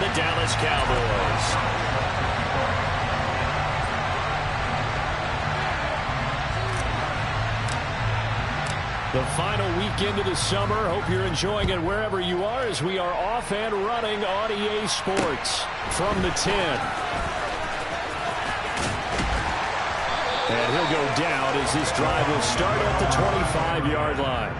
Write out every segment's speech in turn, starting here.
the Dallas Cowboys. The final weekend of the summer. Hope you're enjoying it wherever you are as we are off and running on EA Sports from the 10. And he'll go down as this drive will start at the 25-yard line.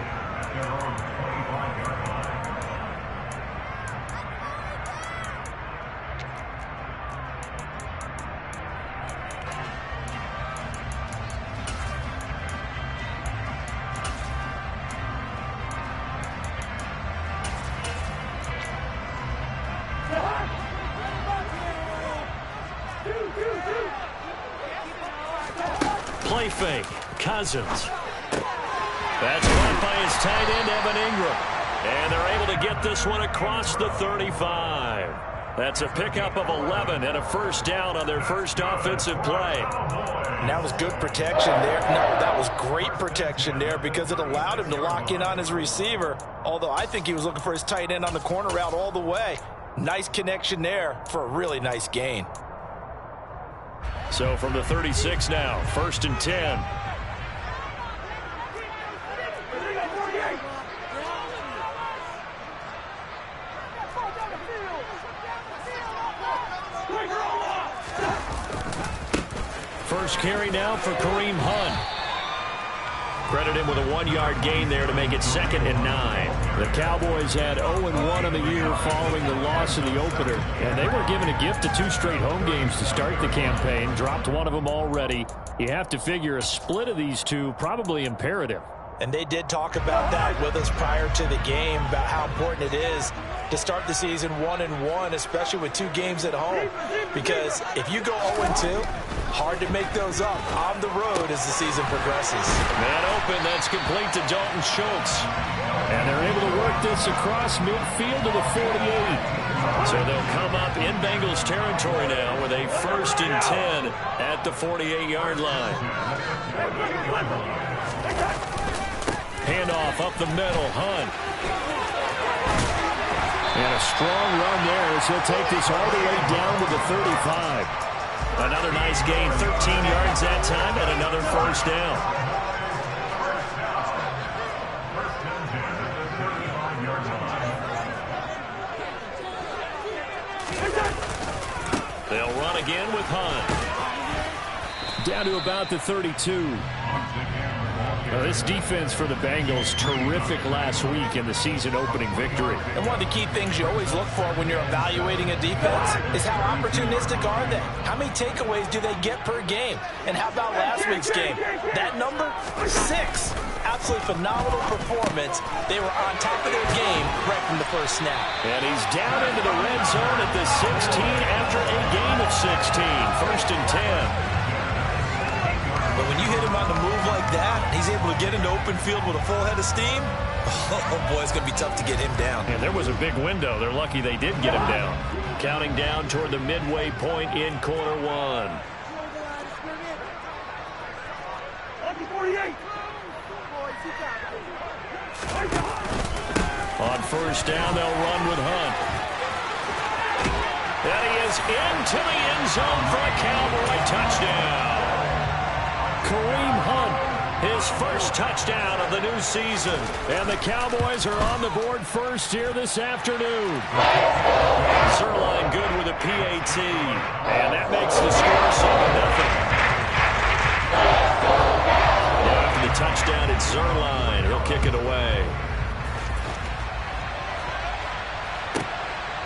Play fake. Cousins. That's caught by his tight end, Evan Ingram. And they're able to get this one across the 35. That's a pickup of 11 and a first down on their first offensive play. And that was good protection there. No, that was great protection there because it allowed him to lock in on his receiver. Although I think he was looking for his tight end on the corner route all the way. Nice connection there for a really nice gain. So from the 36 now, 1st and 10. First carry now for Kareem Hunt. Credit him with a 1-yard gain there to make it 2nd and 9. The Cowboys had 0-1 on the year following the loss of the opener. And they were given a gift of 2 straight home games to start the campaign. Dropped one of them already. You have to figure a split of these two probably imperative. And they did talk about that with us prior to the game, about how important it is to start the season 1-1, especially with 2 games at home. Because if you go 0-2, hard to make those up on the road as the season progresses. Man open, that's complete to Dalton Schultz. And they're able to work this across midfield to the 48. So they'll come up in Bengals territory now with a 1st and 10 at the 48-yard line. Handoff up the middle, Hunt. And a strong run there as he'll take this all the way down to the 35. Another nice gain, 13 yards that time, and another first down. They'll run again with Hunt. Down to about the 32. This defense for the Bengals, terrific last week in the season-opening victory. And one of the key things you always look for when you're evaluating a defense is how opportunistic are they? How many takeaways do they get per game? And how about last week's game? That number, 6. Absolutely phenomenal performance. They were on top of their game right from the first snap. And he's down into the red zone at the 16 after a gain of 16. 1st and 10. But when you hit him on the move like that, he's able to get into open field with a full head of steam, oh boy, it's going to be tough to get him down. And there was a big window. They're lucky they did get him down. Counting down toward the midway point in quarter 1. On first down, they'll run with Hunt. And he is into the end zone for a Cowboy touchdown. Kareem Hunt, his first touchdown of the new season. And the Cowboys are on the board first here this afternoon. Zerline good with a PAT. And that makes the score 7-0. Now after the touchdown, it's Zerline. He'll kick it away.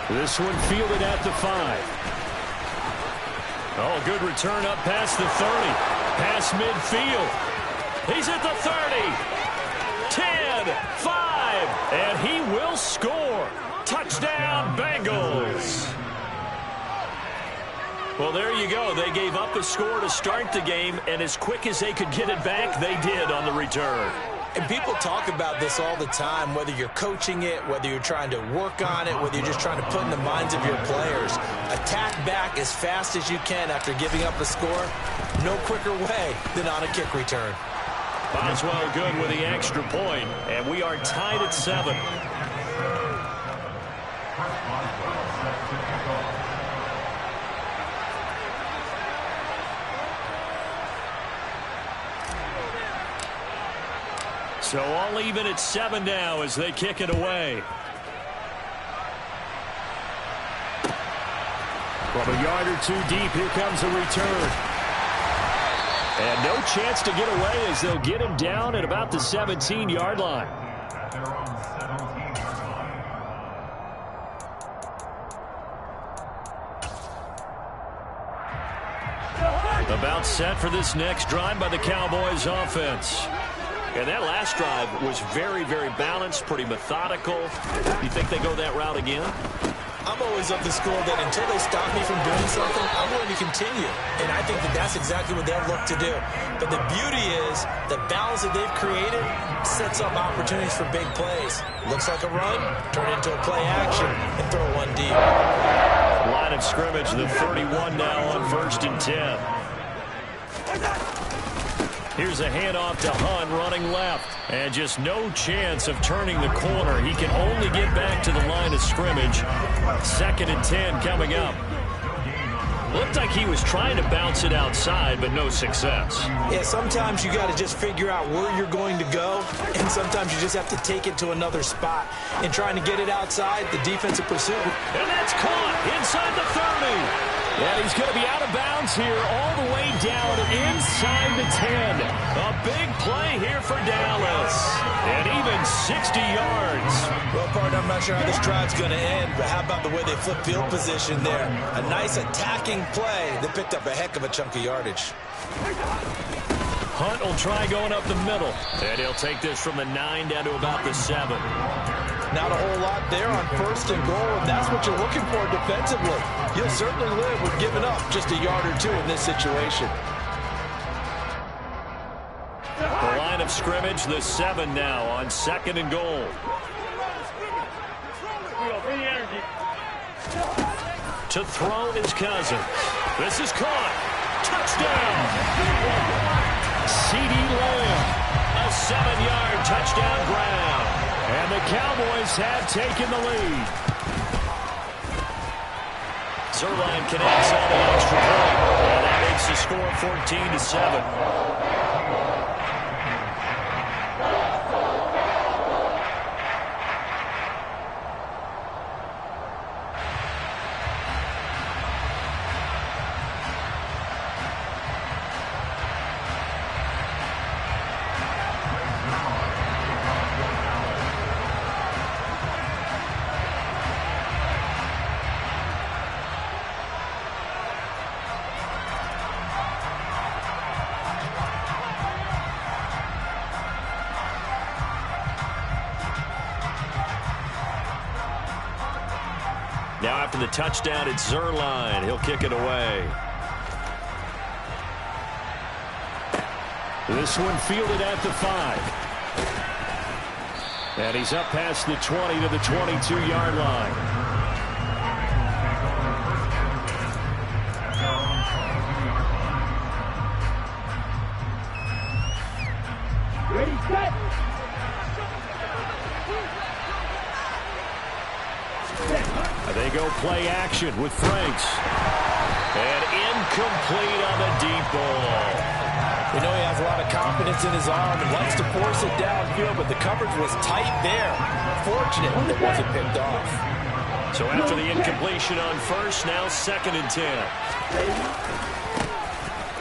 This one fielded at the 5. Oh, good return up past the 30. Past midfield. He's at the 30. 10, 5, and he will score. Touchdown, Bengals. Well, there you go. They gave up a score to start the game, and as quick as they could get it back, they did on the return. And people talk about this all the time, whether you're coaching it, whether you're trying to work on it, whether you're just trying to put in the minds of your players. Attack back as fast as you can after giving up a score. No quicker way than on a kick return. Boswell good with the extra point, and we are tied at 7. So all even at 7 now as they kick it away. From a yard or two deep, here comes a return. And no chance to get away as they'll get him down at about the 17-yard line. About set for this next drive by the Cowboys offense. And that last drive was very, very balanced, pretty methodical. You think they go that route again? I'm always of the school that until they stop me from doing something, I'm going to continue. And I think that that's exactly what they'll look to do. But the beauty is the balance that they've created sets up opportunities for big plays. Looks like a run, turn it into a play action, and throw one deep. Line of scrimmage, the 31 now on 1st and 10. Here's a handoff to Hunt running left. And just no chance of turning the corner. He can only get back to the line of scrimmage. 2nd and 10 coming up. Looked like he was trying to bounce it outside, but no success. Yeah, sometimes you got to just figure out where you're going to go, and sometimes you just have to take it to another spot. In trying to get it outside, the defensive pursuit. And that's caught inside the 30. And he's going to be out of bounds here all the way down inside the 10. A big play here for Dallas. And even 60 yards. Well, partner, I'm not sure how this drive's going to end, but how about the way they flip field position there? A nice attacking play that picked up a heck of a chunk of yardage. Hunt will try going up the middle. And he'll take this from the 9 down to about the 7. Not a whole lot there on 1st and goal, and that's what you're looking for defensively. You'll certainly live with giving up just a yard or two in this situation. The line of scrimmage, the 7 now on 2nd and goal. To throw is Cousins. This is caught. Touchdown. C.D. Lamb. A 7-yard touchdown grab. And the Cowboys have taken the lead. Zerline connects on the extra point. And that makes the score 14-7. Now after the touchdown, it's Zerline. He'll kick it away. This one fielded at the 5. And he's up past the 20 to the 22-yard line. Ready, set. They go play action with Franks. And incomplete on the deep ball. We know he has a lot of confidence in his arm and likes to force it downfield, but the coverage was tight there. Fortunate it wasn't picked off. So after the incompletion on 1st, now 2nd and 10.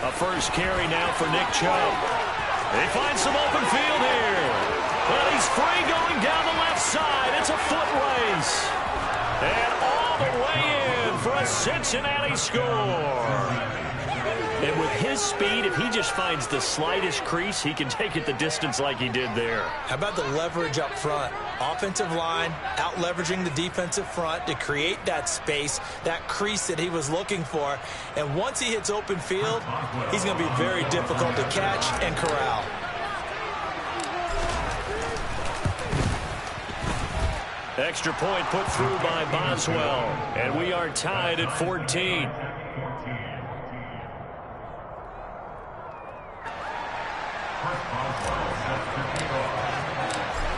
A first carry now for Nick Chubb. They find some open field here. But he's free going down the left side. It's a foot race. And all the way in for a Cincinnati score. And with his speed, if he just finds the slightest crease, he can take it the distance like he did there. How about the leverage up front? Offensive line out leveraging the defensive front to create that space, that crease that he was looking for. And once he hits open field, he's going to be very difficult to catch and corral. Extra point put through by Boswell. And we are tied at 14.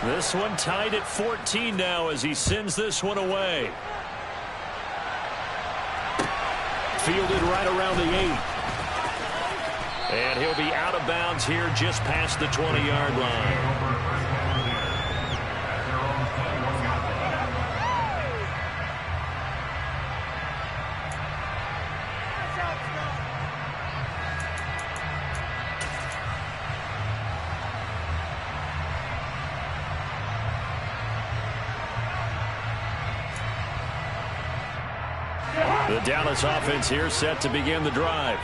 This one tied at 14 now as he sends this one away. Fielded right around the 8. And he'll be out of bounds here just past the 20-yard line. The Dallas offense here set to begin the drive.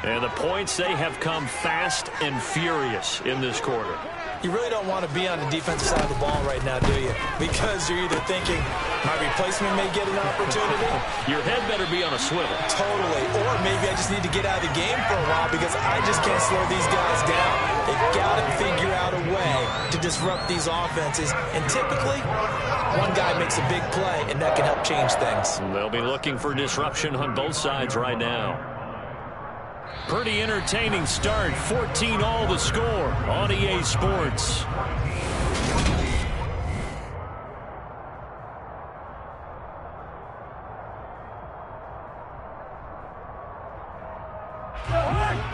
And the points, they have come fast and furious in this quarter. You really don't want to be on the defensive side of the ball right now, do you? Because you're either thinking, my replacement may get an opportunity. Your head better be on a swivel. Totally. Or maybe I just need to get out of the game for a while because I just can't slow these guys down. They've got to figure out a way to disrupt these offenses. And typically, one guy makes a big play, and that can help change things. They'll be looking for disruption on both sides right now. Pretty entertaining start. 14-all the score on EA Sports.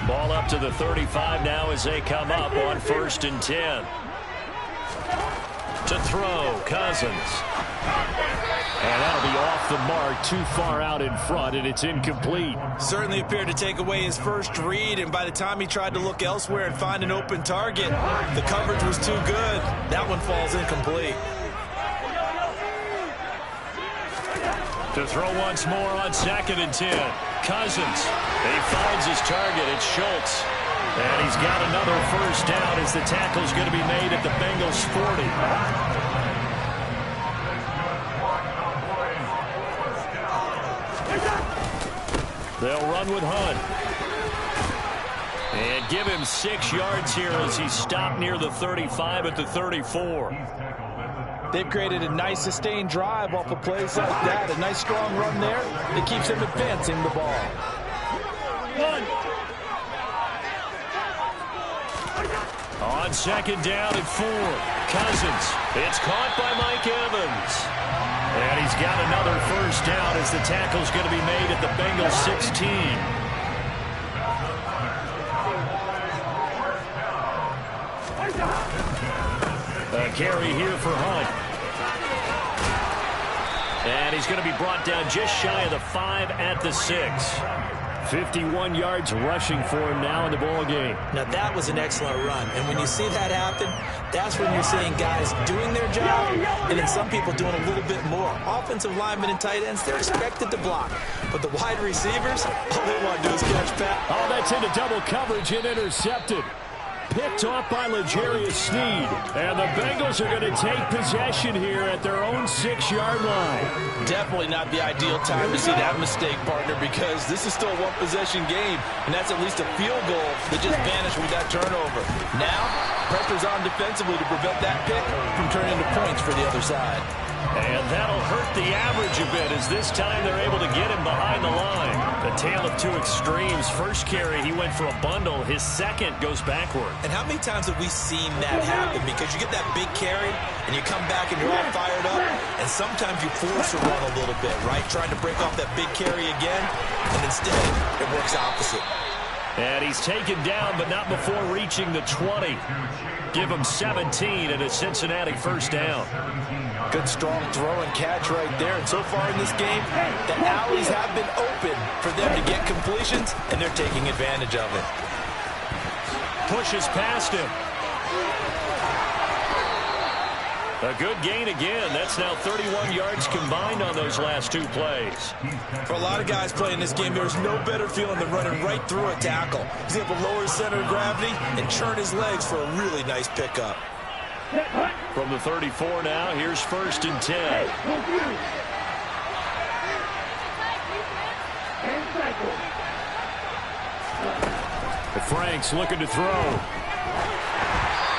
Ball up to the 35 now as they come up on 1st and 10. To throw, Cousins. And that'll be off the mark, too far out in front, and it's incomplete. Certainly appeared to take away his first read, and by the time he tried to look elsewhere and find an open target, the coverage was too good. That one falls incomplete. To throw once more on 2nd and 10. Cousins. He finds his target. It's Schultz. And he's got another first down as the tackle's going to be made at the Bengals 40. They'll run with Hunt. And give him 6 yards here as he's stopped near the 35 at the 34. They've created a nice sustained drive off of plays like that. A nice strong run there that keeps them advancing the ball. On 2nd down and 4. Cousins. It's caught by Mike Evans. And he's got another first down as the tackle's going to be made at the Bengals 16. A carry here for Hunt. And he's going to be brought down just shy of the 5 at the 6. 51 yards rushing for him now in the ball game. Now that was an excellent run, and when you see that happen, that's when you're seeing guys doing their job, and then some people doing a little bit more. Offensive linemen and tight ends, they're expected to block, but the wide receivers, all they want to do is catch pass. Oh, that's into double coverage and intercepted. Picked off by L'Jarius Sneed. And the Bengals are going to take possession here at their own 6-yard line. Definitely not the ideal time to see that mistake, partner, because this is still a one-possession game, and that's at least a field goal that just vanished with that turnover. Now, pressure's on defensively to prevent that pick from turning into points for the other side. And that'll hurt the average a bit as this time they're able to get him behind the line. The tale of two extremes. First carry, he went for a bundle. His second goes backward. And how many times have we seen that happen? Because you get that big carry, and you come back and you're all fired up, and sometimes you force a run a little bit, right? Trying to break off that big carry again, and instead it works opposite. And he's taken down, but not before reaching the 20. Give him 17 and a Cincinnati first down. Good strong throw and catch right there. And so far in this game, the alleys have been open for them to get completions, and they're taking advantage of it. Pushes past him. A good gain again. That's now 31 yards combined on those last two plays. For a lot of guys playing this game, there's no better feeling than running right through a tackle. He's able to lower his center of gravity and churn his legs for a really nice pickup. From the 34 now, here's 1st and 10. Frank's looking to throw.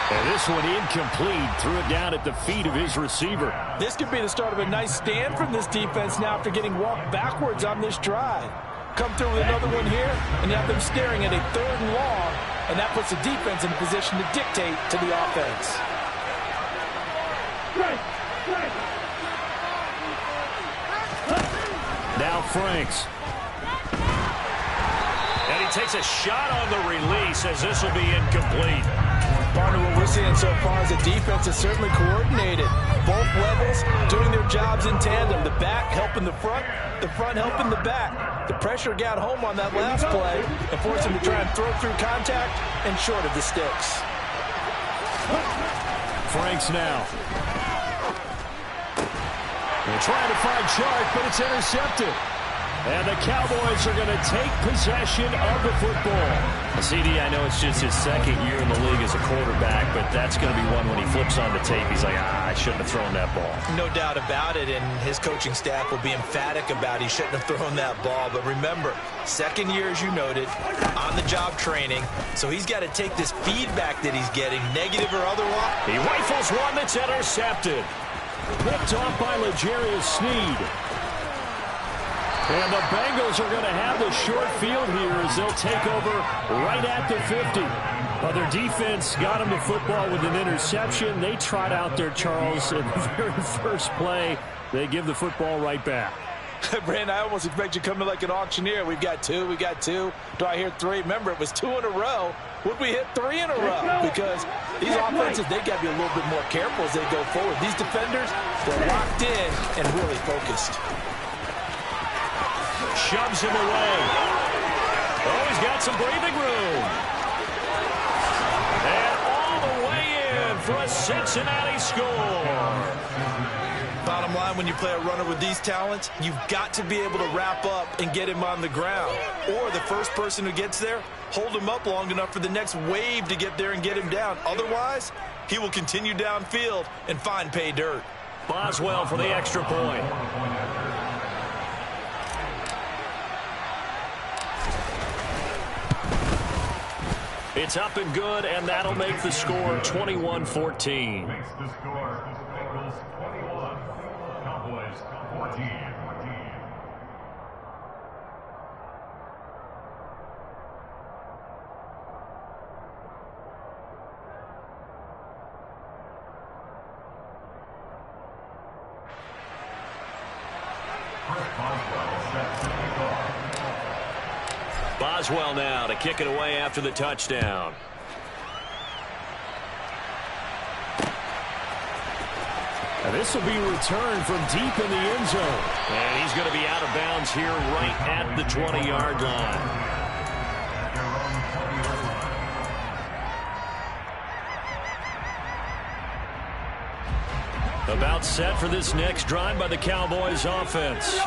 And this one incomplete. Threw it down at the feet of his receiver. This could be the start of a nice stand from this defense now after getting walked backwards on this drive. Come through with another one here, and you have them staring at a 3rd and long, and that puts the defense in a position to dictate to the offense. Now Franks. takes a shot on the release as this will be incomplete. Partner, what we're seeing so far is the defense is certainly coordinated. Both levels doing their jobs in tandem. The back helping the front helping the back. The pressure got home on that last play and forced him to try and throw through contact and short of the sticks. Franks now. They're trying to find Chark, but it's intercepted. And the Cowboys are going to take possession of the football. CD, I know it's just his second year in the league as a quarterback, but that's going to be one when he flips on the tape. He's like, I shouldn't have thrown that ball. No doubt about it, and his coaching staff will be emphatic about he shouldn't have thrown that ball. But remember, second year, as you noted, on-the-job training, so he's got to take this feedback that he's getting, negative or otherwise. He rifles one that's intercepted. Picked off by L'Jarius Sneed. And the Bengals are going to have the short field here as they'll take over right at the 50. Well, their defense got them the football with an interception. They trot out there, Charles, in the very first play. They give the football right back. Brandon, I almost expect you to come in like an auctioneer. We've got two. Do I hear three? Remember, it was 2 in a row. Would we hit 3 in a row? Because these offenses, they got to be a little bit more careful as they go forward. These defenders, they're locked in and really focused. Shoves him away. Oh, he's got some breathing room. And all the way in for a Cincinnati score. Bottom line, when you play a runner with these talents, you've got to be able to wrap up and get him on the ground. Or the first person who gets there, hold him up long enough for the next wave to get there and get him down. Otherwise, he will continue downfield and find pay dirt. Boswell for the extra point. It's up and good, and that'll make the score 21-14. Makes the score Bengals 21, Cowboys 14. Boswell now to kick it away after the touchdown. And this will be returned from deep in the end zone. And he's going to be out of bounds here right at the 20-yard line. About set for this next drive by the Cowboys offense.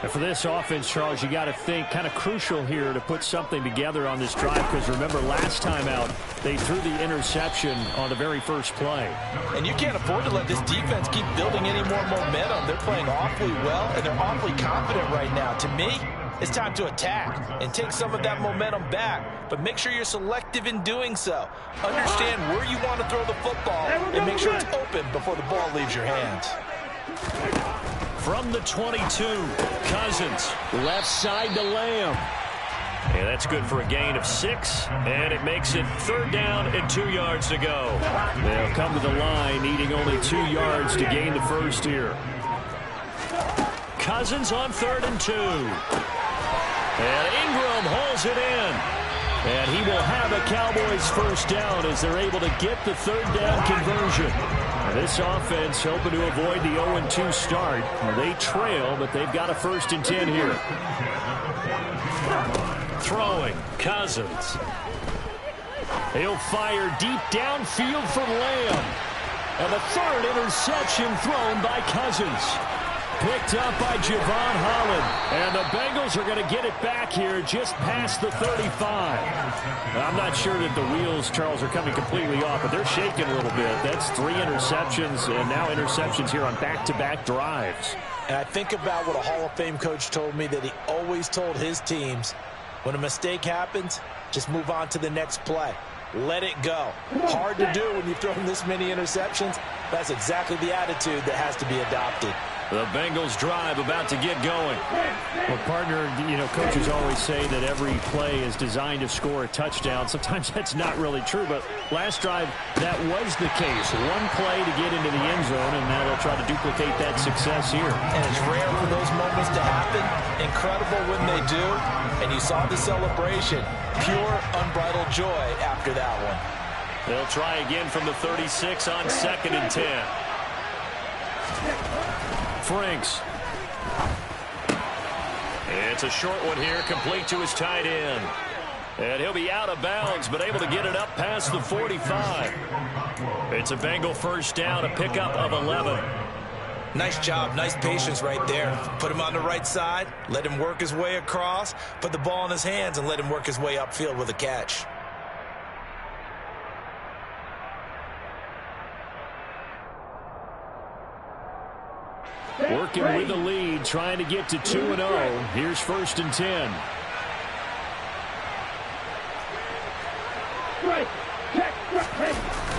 And for this offense, Charles, you got to think kind of crucial here to put something together on this drive, because remember last time out they threw the interception on the very first play. And you can't afford to let this defense keep building any more momentum. They're playing awfully well, and they're awfully confident right now. To me, it's time to attack and take some of that momentum back, but make sure you're selective in doing so. Understand where you want to throw the football and make sure it's open before the ball leaves your hands. From the 22, Cousins, left side to Lamb. And that's good for a gain of 6, and it makes it 3rd down and 2 yards to go. They'll come to the line needing only 2 yards to gain the first here. Cousins on 3rd and 2. And Ingram holds it in. And he will have a Cowboys first down as they're able to get the 3rd down conversion. And this offense hoping to avoid the 0-2 start. They trail, but they've got a 1st and 10 here. Throwing, Cousins. He'll fire deep downfield for Lamb. And the 3rd interception thrown by Cousins. Picked up by Javon Holland. And the Bengals are going to get it back here just past the 35. I'm not sure that the wheels, Charles, are coming completely off, but they're shaking a little bit. That's 3 interceptions, and now interceptions here on back-to-back drives. And I think about what a Hall of Fame coach told me, that he always told his teams, when a mistake happens, just move on to the next play. Let it go. Hard to do when you've thrown this many interceptions. That's exactly the attitude that has to be adopted. The Bengals drive about to get going. Well, partner, coaches always say that every play is designed to score a touchdown. Sometimes that's not really true, but last drive, that was the case. One play to get into the end zone, and now they'll try to duplicate that success here. And it's rare for those moments to happen. Incredible when they do. And you saw the celebration. Pure, unbridled joy after that one. They'll try again from the 36 on 2nd and 10. Franks. It's a short one here, complete to his tight end. And he'll be out of bounds, but able to get it up past the 45. It's a Bengal first down, a pickup of 11. Nice job, nice patience right there. Put him on the right side, let him work his way across, put the ball in his hands, and let him work his way upfield with a catch. Working with the lead, trying to get to 2-0. Here's 1st and 10.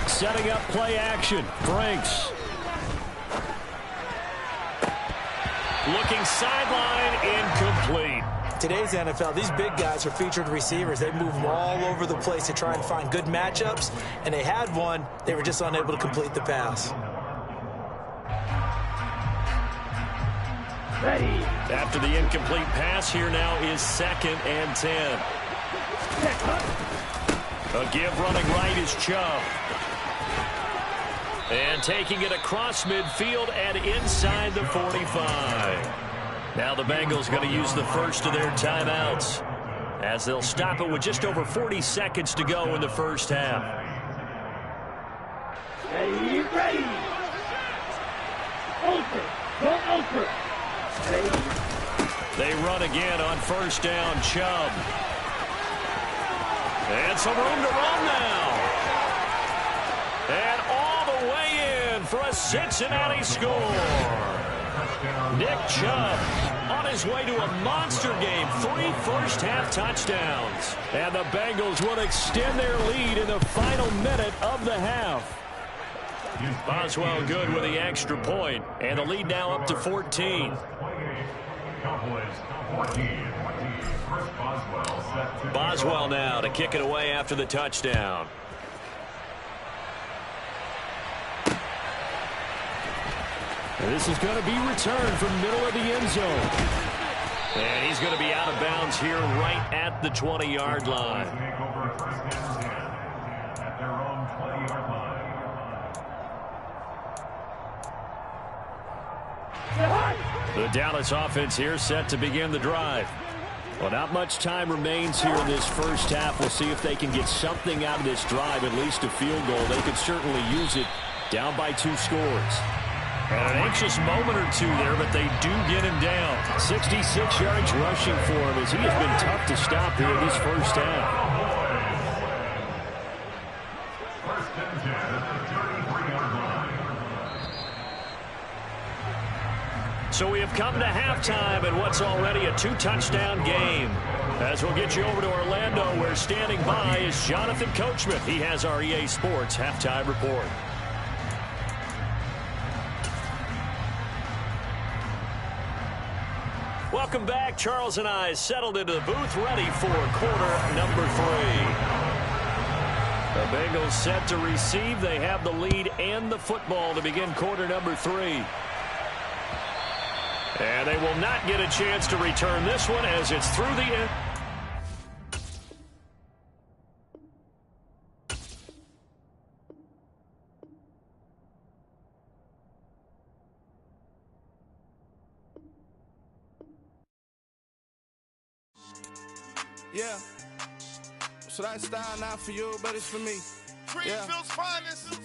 Setting up play action. Franks. Looking sideline, incomplete. Today's NFL, these big guys are featured receivers. They move all over the place to try and find good matchups, and they had one. They were just unable to complete the pass. Ready. After the incomplete pass, here now is 2nd and 10. A give running right is Chubb. And taking it across midfield and inside the 45. Now the Bengals going to use the first of their timeouts, as they'll stop it with just over 40 seconds to go in the first half. Ready. Ultra. Go ultra. They run again on first down. Chubb. And some room to run now. And all the way in for a Cincinnati score. Nick Chubb on his way to a monster game. 3 first-half touchdowns. And the Bengals will extend their lead in the final minute of the half. Boswell good with the extra point, and the lead now up to 14. Boswell now to kick it away after the touchdown. And this is going to be returned from middle of the end zone. And he's going to be out of bounds here right at the 20-yard line. The Dallas offense here set to begin the drive. Well, not much time remains here in this first half. We'll see if they can get something out of this drive, at least a field goal. They could certainly use it, down by 2 scores. And an anxious moment or two there, but they do get him down. 66 yards rushing for him, as he has been tough to stop here in this first half. So we have come to halftime in what's already a 2-touchdown game. As we'll get you over to Orlando, where standing by is Jonathan Coachman. He has our EA Sports halftime report. Welcome back. Charles and I settled into the booth, ready for quarter number 3. The Bengals set to receive. They have the lead and the football to begin quarter number 3. And they will not get a chance to return this one as it's through the end. Yeah. So that style not for you, but it's for me. Greenfield's finest.